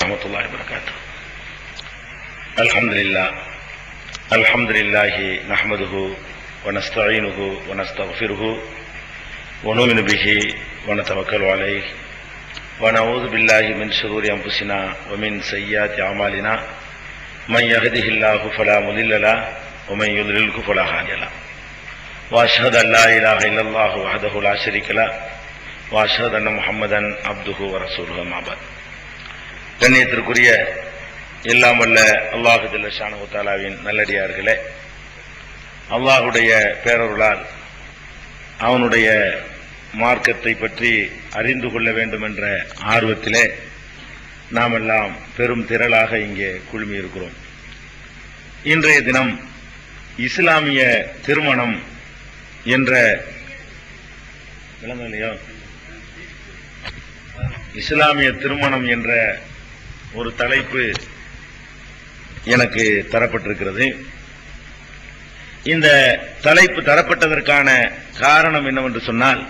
வரஹ்மத்துல்லாஹி வபரகாத்துஹு. அல்ஹம்துலில்லாஹி நஹ்மதுஹு வ நஸ்தஈனுஹு வ நஸ்தக்ஃபிருஹு வ நுமினு பிஹி வ நதவக்கலு அலைஹி வ நஊது பில்லாஹி மின் ஷுரூரி அன்ஃபுஸினா வ மின் ஸய்யிஆத்தி அமாலினா மன் யஹ்திஹில்லாஹு ஃபலா முதில்ல லஹு வ மன் யுضللஹு ஃபலா ஹாதிய லஹு வ அஷ்ஹது அல்லா இலாஹ இல்லல்லாஹு வஹ்தஹு லா ஷரீக லஹு வ அஷ்ஹது அன்ன முஹம்மதன் அப்துஹு வ ரசூலுஹு அம்மா பஅத். கண்ணியத்திற்குரிய எல்லாம் வல்ல அல்லாஹு ஜல்ல ஷானஹு தஆலாவின் நல்லடியார்களே, அல்லாஹுடைய பேரருளால் அவனுடைய மார்க்கத்தை பற்றி அறிந்து கொள்ள வேண்டும் என்ற ஆர்வத்திலே நாமெல்லாம் பெரும் திரளாக இங்கே குழுமி இருக்கிறோம். இன்றைய தினம் இஸ்லாமிய திருமணம் என்ற இஸ்லாமிய திருமணம் என்ற ஒரு தலைப்பு எனக்கு தரப்பட்டிருக்கிறது. இந்த தலைப்பு தரப்பட்டதற்கான காரணம் என்னவென்று சொன்னால்,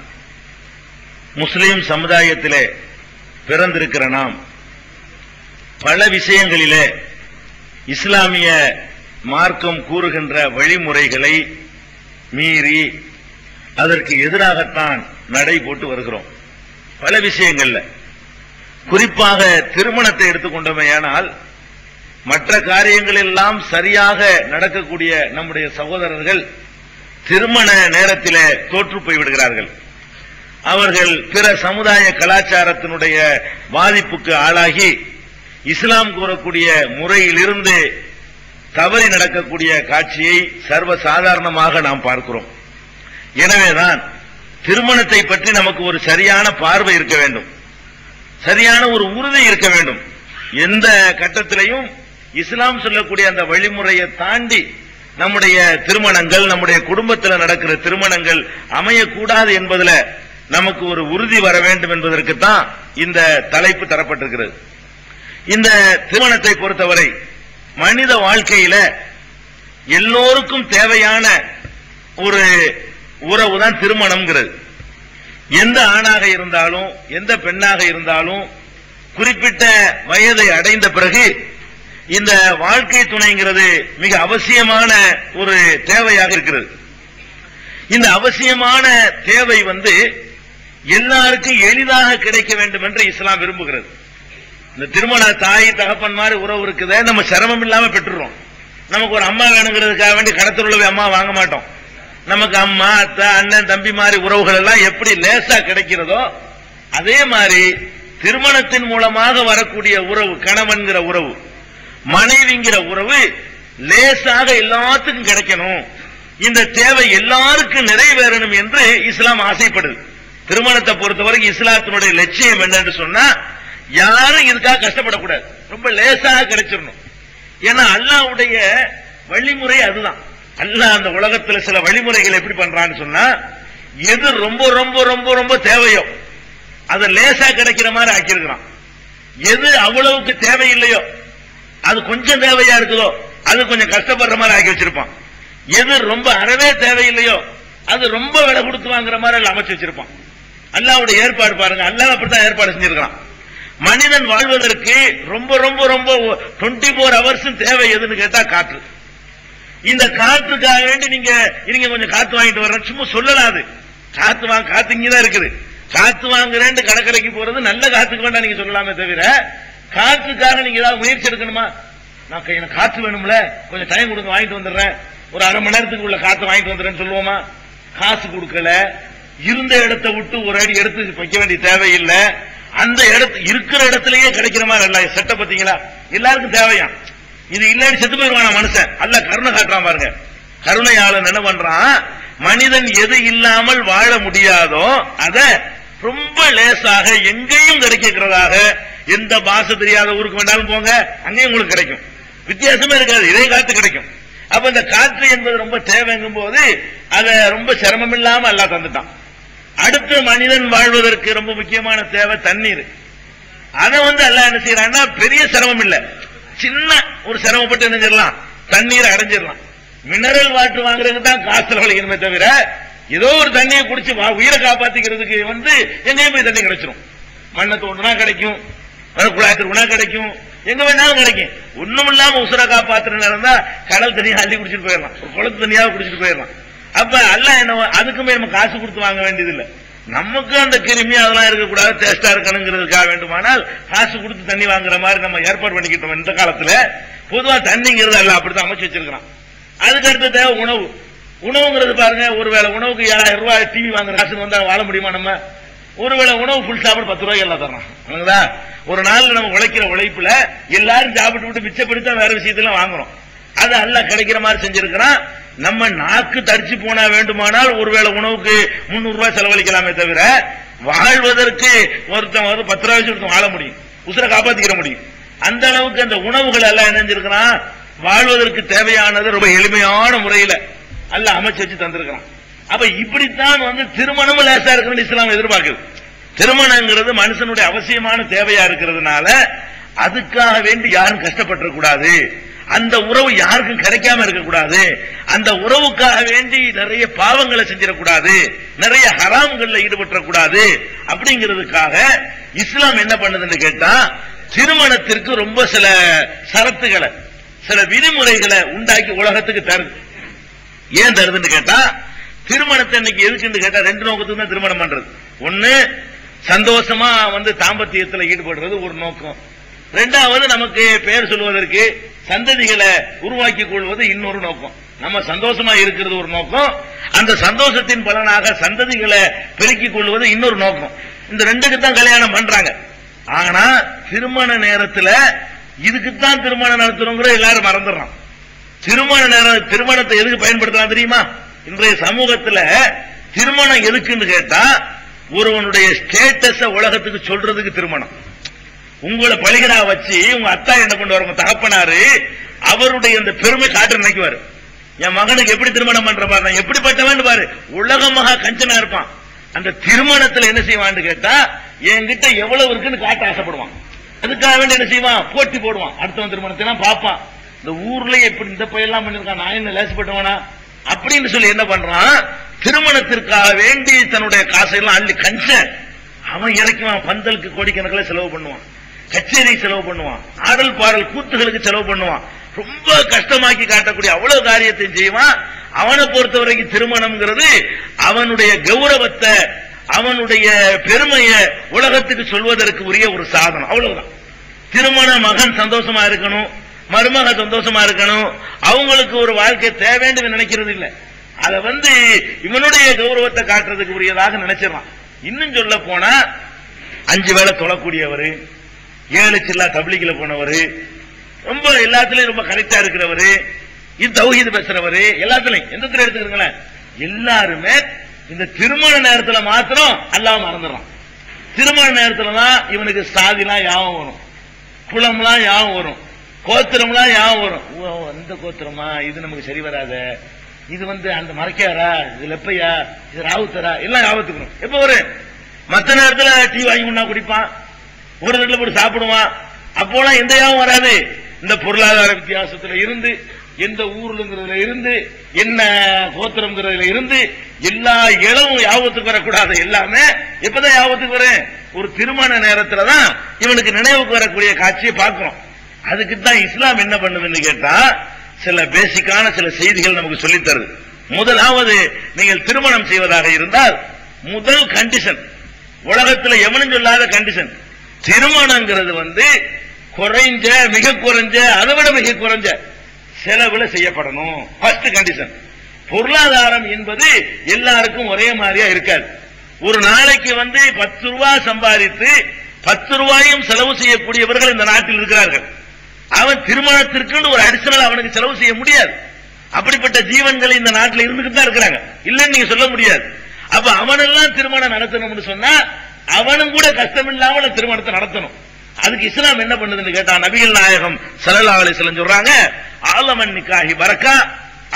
முஸ்லிம் சமுதாயத்திலே பிறந்திருக்கிற நாம் பல விஷயங்களிலே இஸ்லாமிய மார்க்கம் கூறுகின்ற வழிமுறைகளை மீறி அதற்கு எதிராகத்தான் நடை போட்டு வருகிறோம். பல விஷயங்கள்ல, குறிப்பாக திருமணத்தை எடுத்துக்கொண்டோமேயானால் மற்ற காரியங்கள் எல்லாம் சரியாக நடக்கக்கூடிய நம்முடைய சகோதரர்கள் திருமண நேரத்திலே தோற்று போய் விடுகிறார்கள். அவர்கள் பிற சமுதாய கலாச்சாரத்தினுடைய பாதிப்புக்கு ஆளாகி இஸ்லாம் கூறக்கூடிய முறையிலிருந்து தவறி நடக்கக்கூடிய காட்சியை சர்வசாதாரணமாக நாம் பார்க்கிறோம். எனவேதான் திருமணத்தை பற்றி நமக்கு ஒரு சரியான பார்வை இருக்க வேண்டும், சரியான ஒரு உறுதி இருக்க வேண்டும். எந்த கட்டத்திலையும் இஸ்லாம் சொல்லக்கூடிய அந்த வழிமுறையை தாண்டி நம்முடைய திருமணங்கள், நம்முடைய குடும்பத்தில் நடக்கிற திருமணங்கள் அமையக்கூடாது என்பதில் நமக்கு ஒரு உறுதி வர வேண்டும் என்பதற்குத்தான் இந்த தலைப்பு தரப்பட்டிருக்கிறது. இந்த திருமணத்தை பொறுத்தவரை மனித வாழ்க்கையில எல்லோருக்கும் தேவையான ஒரு உறவு தான் திருமணம்ங்கிறது. எந்த ஆணாக இருந்தாலும் எந்த பெண்ணாக இருந்தாலும் குறிப்பிட்ட வயதை அடைந்த பிறகு இந்த வாழ்க்கை துணைங்கிறது மிக அவசியமான ஒரு தேவையாக இருக்கிறது. இந்த அவசியமான தேவை எல்லாருக்கும் எளிதாக கிடைக்க வேண்டும் என்று இஸ்லாம் விரும்புகிறது. இந்த திருமண தாய் தகப்பன் மாதிரி உறவு இருக்குதே, நம்ம சிரமம் இல்லாம பெற்றுறோம். நமக்கு ஒரு அம்மா வேணுங்கிறதுக்காக வேண்டி கடத்தலுள்ள அம்மா வாங்க மாட்டோம். நமக்கு அம்மா அத்தை அண்ணன் தம்பி மாதிரி உறவுகள் எல்லாம் எப்படி லேசா கிடைக்கிறதோ அதே மாதிரி திருமணத்தின் மூலமாக வரக்கூடிய உறவு, கணவன்கிற உறவு, மனைவிங்கிற உறவு லேசாக எல்லாத்துக்கும் கிடைக்கணும், இந்த தேவை எல்லாருக்கும் நிறைவேறணும் என்று இஸ்லாம் ஆசைப்படுது. திருமணத்தை பொறுத்தவரைக்கும் இஸ்லாத்தினுடைய லட்சியம் என்னன்னு சொன்னா, யாரும் இதுக்காக கஷ்டப்படக்கூடாது, ரொம்ப லேசாக கிடைச்சிடணும். ஏன்னா அல்லாஹ்வுடைய வழிமுறை அதுதான். அல்லாஹ் அந்த உலகத்துல சில வழிமுறைகள் எப்படி பண்றான்னு சொன்னா, எது ரொம்ப ரொம்ப ரொம்ப ரொம்ப தேவையோ அதை லேசா கிடைக்கிற மாதிரி ஆக்கியிருக்கிறான். எது அவ்வளவுக்கு தேவையில்லையோ, அது கொஞ்சம் தேவையா இருக்குதோ அது கொஞ்சம் கஷ்டப்படுற மாதிரி ஆக்கி வச்சிருப்பான். எது ரொம்ப அறவே தேவையில்லையோ அது ரொம்ப விலை கொடுத்து வாங்குற மாதிரி அமைச்சு வச்சிருப்பான். அல்லாஹ்வுடைய ஏற்பாடு பாருங்க, அல்லாஹ் அப்படித்தான் ஏற்பாடு செஞ்சிருக்கான். மனிதன் வாழ்வதற்கு ரொம்ப ரொம்ப ரொம்ப 24 ஹவர்ஸ் தேவை எதுன்னு கேட்டா காற்று. இந்த காற்றுக்காக வேண்டி நீங்க கொஞ்சம் காத்து வாங்கிட்டு வர்ற சும்மா சொல்லலாது. காத்து இங்கதான் இருக்குது, காத்து வாங்குறேன் கடற்கரைக்கு போறது நல்ல காத்துக்கு வேண்டாம் நீங்க சொல்லலாமே தவிர, காற்றுக்காக நீங்க ஏதாவது முயற்சி எடுக்கணுமா? நான் எனக்கு காத்து வேணும்ல, கொஞ்சம் டைம் கொடுங்க வாங்கிட்டு வந்துடுறேன், ஒரு அரை மணி நேரத்துக்கு உள்ள காத்து வாங்கிட்டு வந்துடுறேன்னு சொல்லுவோமா? காசு கொடுக்கல, இருந்த இடத்தை விட்டு ஒரு அடி எடுத்து வைக்க வேண்டிய தேவையில்லை, அந்த இடத்து இருக்கிற இடத்திலேயே கிடைக்கிற மாதிரி அல்ல செட்ட. பார்த்தீங்களா, எல்லாருக்கும் தேவையா? இது இல்லன்னு செத்து போயிருவானா மனுஷன்? அல்ல கருணை காட்டுறான் பாருங்க. கருணையாளன் என்ன பண்றான், மனிதன் எது இல்லாமல் வாழ முடியாதோ அத ரொம்ப லேசாக எங்கேயும் கிடைக்கிறதாக, எந்த பாஷை தெரியாத ஊருக்கு வேண்டாலும் போங்க, அங்கேயும் உங்களுக்கு கிடைக்கும், வித்தியாசமே இருக்காது, இதே காத்து கிடைக்கும். அப்ப இந்த காற்று என்பது ரொம்ப தேவைங்கும் போது அதை ரொம்ப சிரமம் இல்லாம அல்லாஹ் தந்துட்டான். அடுத்த மனிதன் வாழ்வதற்கு ரொம்ப முக்கியமான தேவை தண்ணீர். அதை அல்லாஹ் என்ன செய்யறான்னா, பெரிய சிரமம் இல்ல, சின்ன ஒரு சிரமப்பட்டு என்ன செய்யலாம், தண்ணீரை அடைஞ்சிடலாம். மினரல் வாட்டர் வாங்குறதுக்கு தான் காசு செலவழிக்கணுமே தவிர, ஏதோ ஒரு தண்ணியை குடிச்சு உயிரை காப்பாத்திக்கிறதுக்கு எங்கேயும் போய் தண்ணி கிடைச்சிடும். மண்ணை தோண்டினா கிடைக்கும், குழாய்க்கு கிடைக்கும், எங்க வேணாலும் கிடைக்கும். ஒண்ணும் இல்லாம உசுர காப்பாத்துற நேரம் தான் கடல் தனியா அள்ளி குடிச்சிட்டு போயிடலாம், ஒரு குளத்து தனியாக குடிச்சிட்டு போயிடலாம். அப்ப அல்லாஹ் என்ன அதுக்குமே நம்ம காசு கொடுத்து வாங்க வேண்டியது இல்லை. நமக்கு அந்த கிருமி அதெல்லாம் இருக்கக்கூடாது, டேஸ்டா இருக்கணுங்கிறதுக்காக வேண்டுமானால் காசு கொடுத்து தண்ணி வாங்குற மாதிரி நம்ம ஏற்பாடு பண்ணிக்கிட்டோம். இந்த காலத்துல பொதுவா தண்ணிங்கிறது எல்லாம் அப்படித்தான் அமைச்சு வச்சிருக்கிறான். அதுக்கு அடுத்த தேவை உணவு. உணவுங்கிறது பாருங்க, ஒருவேளை உணவுக்கு 7000 ரூபாய் டிவி வாங்குற காசு வந்தா வாழ முடியுமா? நம்ம ஒருவேளை உணவு ஃபுல் சாப்பிட 10 ரூபாய்க்கு எல்லாம் தர்றான். ஒரு நாள் நம்ம உழைக்கிற உழைப்புல எல்லாரும் சாப்பிட்டு விட்டு மிச்சப்படுத்த வேற விஷயத்துல வாங்குறோம். அது அல்லாஹ் கிடைக்கிற மாதிரி செஞ்சிருக்கிறான். நம்ம நாக்கு தடிச்சு போனா வேண்டுமானால் ஒருவேளை உணவுக்கு 300 ரூபாய் செலவழிக்கலாமே தவிர வாழ்வதற்கு ஒருத்தன் 10 ரூபாய் வச்சு வாழ முடியும், உசுரை காப்பாத்திக்கிற முடியும். அந்த அளவுக்கு அந்த உணவுகள் எல்லாம் இணைஞ்சிருக்கிறான். வாழ்வதற்கு தேவையானது ரொம்ப எளிமையான முறையில அல்லாஹ் அமைச்சு வச்சு தந்திருக்கிறான். அப்ப இப்படித்தான் திருமணமும் லேசா இருக்கணும்னு இஸ்லாம் எதிர்பார்க்குது. திருமணங்கிறது மனுஷனுடைய அவசியமான தேவையா இருக்கிறதுனால அதுக்காக வேண்டி யாரும் கஷ்டப்பட்டுற கூடாது, அந்த உறவு யாருக்கும் கிடைக்காம இருக்கக்கூடாது, அந்த உறவுக்காக வேண்டி நிறைய பாவங்களை செஞ்சிடக்கூடாது, நிறைய ஹராம்கள்ல ஈடுபட்டக்கூடாது. அப்படிங்கிறதுக்காக இஸ்லாம் என்ன பண்ணுதுன்னு கேட்டா, திருமணத்திற்கு ரொம்ப சில சரத்துகளை, சில விதிமுறைகளை உண்டாக்கி உலகத்துக்கு தருது. ஏன் தருதுன்னு கேட்டா, திருமணத்தை இன்னைக்கு எதுக்குன்னு கேட்டா 2 நோக்கத்துக்கு தான் திருமணம் பண்றது. ஒண்ணு, சந்தோஷமா தாம்பத்தியத்தில் ஈடுபடுறது ஒரு நோக்கம். 2வது, நமக்கு பெயர் சொல்வதற்கு சந்ததிகளை உருவாக்கி கொள்வது இன்னொரு நோக்கம். நம்ம சந்தோஷமா இருக்கிறது ஒரு நோக்கம், அந்த சந்தோஷத்தின் பலனாக சந்ததிகளை பெருக்கிக் கொள்வது இன்னொரு நோக்கம். இந்த 2க்கு தான் கல்யாணம் பண்றாங்க. ஆனா திருமண நேரத்தில் இதுக்குத்தான் திருமணம் நடத்தணுங்கிற எல்லாரும் மறந்துடுறான். திருமணத்தை எதுக்கு பயன்படுத்தலாம் தெரியுமா? இன்றைய சமூகத்தில் திருமணம் எதுக்குன்னு கேட்டா, ஒருவனுடைய ஸ்டேட்டஸ உலகத்துக்கு சொல்றதுக்கு திருமணம். உங்களை பலிகடா வச்சு உங்க அத்தா என்ன பண்ணுவார், உங்க தகப்பனாரு அவருடைய அந்த பெருமை காட்ட நினைக்குவாரு. என் மகனுக்கு எப்படி திருமணம் பண்ற பாரு, எப்படிப்பட்டவன் பாரு, உலகமாக கஞ்சனா இருப்பான். அந்த திருமணத்தில் என்ன செய்வான்னு கேட்டா, என்கிட்ட எவ்வளவு இருக்குன்னு காட்ட ஆசைப்படுவான். அதுக்காக வேண்டி என்ன செய்வான், போட்டி போடுவான். அடுத்தவன் திருமணத்தை பார்ப்பான், இந்த ஊர்ல எப்படி இந்த பையெல்லாம் பண்ணிருக்கான், நான் என்ன லேசப்பட்டவனா அப்படின்னு சொல்லி என்ன பண்றான், திருமணத்திற்காக வேண்டி தன்னுடைய காசையெல்லாம் அள்ளி கஞ்ச அவன் இறக்குவான். பந்தலுக்கு கோடிக்கணக்கில் செலவு பண்ணுவான், கச்சேரி செலவு பண்ணுவான், ஆடல் பாடல் கூத்துகளுக்கு செலவு பண்ணுவான். ரொம்ப கஷ்டமாக்கி காட்டக்கூடிய அவ்வளவு காரியத்தையும் செய்வான். அவனை பொறுத்தவரைக்கும் திருமணம்ங்கிறது அவனுடைய கௌரவத்தை, அவனுடைய பெருமையை உலகத்துக்கு சொல்வதற்கு உரிய ஒரு சாதனம், அவ்வளவுதான். திருமண மகன் சந்தோஷமா இருக்கணும், மருமக சந்தோஷமா இருக்கணும், அவங்களுக்கு ஒரு வாழ்க்கை தேவைன்னு நினைக்கிறது இல்லை. அதை இவனுடைய கௌரவத்தை காட்டுறதுக்கு உரியதாக நினைச்சிடறான். இன்னும் சொல்ல போனா 5 வேளை தொழக்கூடியவர், 7 சில்லா தப்லீக்ல போனவர், ரொம்ப எல்லாத்துலயும் ரொம்ப கரெக்டா இருக்கிறவர், தௌஹீத் பேசுறவர், எல்லாத்துலயும் எந்த துறை எடுத்துக்கிறீங்களேன், எல்லாருமே இந்த திருமண நேரத்துல மாத்திரம் அல்லாஹ் மறந்துடுறான். திருமண நேரத்துல தான் இவனுக்கு சாதிலாம் யாவும் வரும், குளம்லாம் யாவும் வரும், கோத்திரம்லாம் யாவும் வரும். இந்த கோத்திரமா, இது நமக்கு சரி வராத, இது அந்த மறைக்காரா, இது லெப்பையா, இது ராவுத்தரா, எல்லாம் யாவத்துக்கணும். எப்ப ஒரு மற்ற நேரத்துல டீ வாங்கி கொண்டா குடிப்பான், ஒரு இடத்துல போட்டு சாப்பிடுவான். அப்போலாம் எந்த யாவும் வராது. இந்த பொருளாதார வித்தியாசத்துல இருந்து, எந்த ஊர்லங்கிறதுல இருந்து, என்ன கோத்திரம்ங்கிறதுல இருந்து எல்லா இளவும் யாபத்துக்கு வரக்கூடாது. எல்லாமே எப்பதான் யாபத்துக்கு வரும், ஒரு திருமண நேரத்துல தான் இவனுக்கு நினைவுக்கு வரக்கூடிய காட்சியை பார்க்கிறோம். அதுக்கு தான் இஸ்லாம் என்ன பண்ணுதுன்னு கேட்டா, சில பேசிக்கான சில செய்திகள் நமக்கு சொல்லித் தருது. முதலாவது, நீங்கள் திருமணம் செய்வதாக இருந்தால் முதல் கண்டிஷன், உலகத்தில் எவனும் சொல்லாத கண்டிஷன், திருமணங்கிறது குறைஞ்ச, மிக குறைஞ்ச, அதை விட மிக குறைஞ்ச செலவுல செய்யப்படணும். First condition. பொருளாதாரம் என்பது எல்லாருக்கும் ஒரே மாதிரியா இருக்காது. ஒரு நாளைக்கு 10 ரூபாய் சம்பாதித்து 10 ரூபாயும் செலவு செய்யக்கூடியவர்கள் இந்த நாட்டில் இருக்கிறார்கள். அவன் திருமணத்திற்கு ஒரு அடிஷனல் அவனுக்கு செலவு செய்ய முடியாது. அப்படிப்பட்ட ஜீவன்கள் இந்த நாட்டில் இருந்துகிட்டு தான் இருக்கிறாங்க, இல்லன்னு நீங்க சொல்ல முடியாது. அப்ப அவனெல்லாம் திருமணம் நடத்தணும்னு சொன்னா அவனும் கூட கஷ்டம் இல்லாம திருமணத்தை நடத்தணும். அதுக்கு இஸ்லாம் என்ன பண்ணுதுன்னு கேட்டா, நபிகள் நாயகம் ஸல்லல்லாஹு அலைஹி வஸல்லம் சொல்றாங்க, ஆலமன் நிக்காஹி பரக்கா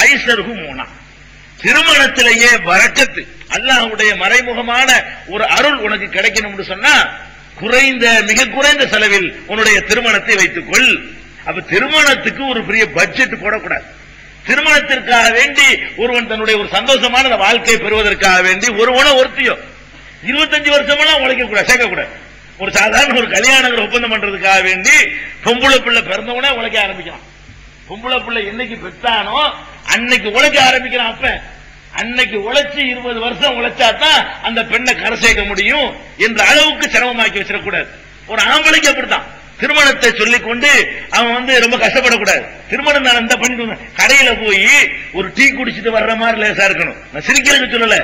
ஐஸருஹு மூனா, திருமணத்திலேயே பரக்கத்து, அல்லாஹ்வுடைய மறைமுகமான ஒரு அருள் உனக்கு கிடைக்கணும்னு சொன்னா குறைந்த, மிக குறைந்த செலவில் உன்னுடைய திருமணத்தை வைத்துக்கொள். அப்ப திருமணத்துக்கு ஒரு பெரிய பட்ஜெட் போடக்கூடாது. திருமணத்திற்காக வேண்டி ஒருவன் தன்னுடைய ஒரு சந்தோஷமான வாழ்க்கை பெறுவதற்காக வேண்டி ஒருவனோ ஒருத்தியோ 25 வருஷமெல்லாம் உழைக்க கூடாது, சேர்க்க கூடாது. ஒரு சாதாரண ஒரு கல்யாணம் ஒப்பந்தம் பண்றதுக்காக வேண்டி பொம்பளை பிள்ளை பிறந்தவனே உழைக்க ஆரம்பிக்கிறான். பொம்பளை பிள்ளை என்னைக்கு பெற்றானோ அன்னைக்கு உழைக்க ஆரம்பிக்கிறான். அப்ப அன்னைக்கு உழைச்சி 20 வருஷம் உழைச்சாதான் அந்த பெண்ணை கரை சேர்க்க முடியும் என்ற அளவுக்கு சிரமமாக்கி வச்சிடக்கூடாது. ஒரு ஆம்பளைக்கு அப்படித்தான். திருமணத்தை சொல்லிக் கொண்டு அவன் ரொம்ப கஷ்டப்படக்கூடாது. திருமணம் நான் இந்த பண்ணிட்டு கடையில போய் ஒரு டீ குடிச்சிட்டு வர்ற மாதிரி லேசா இருக்கணும். நான் சிரிக்கிறதுக்கு சொல்லல.